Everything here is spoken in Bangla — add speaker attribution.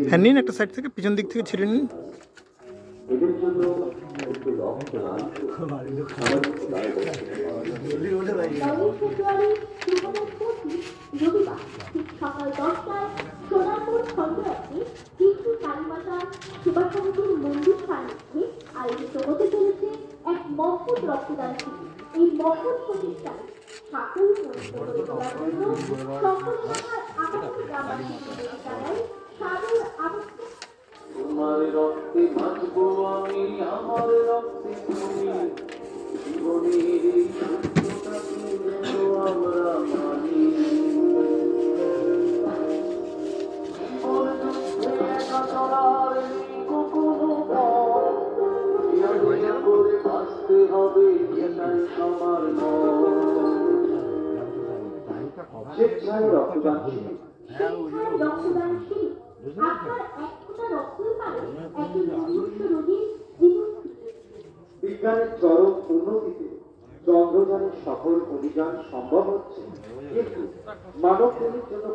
Speaker 1: হ্যাঁ নিন, একটা সাইড থেকে পিছন দিক থেকে ছিঁড়ে নিন।
Speaker 2: সকাল 10টায় সোনারপুর খন্ডরাতে হিন্দু কালীমাতা সুভাষচন্দ্র মন্দির সান্নিধ্যে আয়োজিত হতে চলেছে এক মহৎ রক্তদান শিবির। এই মহৎ প্রতিষ্ঠায় সকল সকল এলাকার আগামী গ্রামবাসীদের জানাই সাদর আমন্ত্রণ।
Speaker 3: তোমার রক্তে বাঁচব আমি, আমার রক্তে তুমি, জীবনের এই সত্যটাকে যেন আমরা মানি। একা চলার কোনো পথ করে বাঁচতে হবে, এটাই সবার স্বেচ্ছায় রক্তদান শিবির।
Speaker 2: রক্তদান শিবির আপনার এক ফোঁটা রক্তই পারে একজন নিরীহ রোগীর জীবন।
Speaker 3: বিজ্ঞানের চরম উন্নতিতে চন্দ্রযানের সফল অভিযান সম্ভব হচ্ছে, কিন্তু মানবদেহের জন্য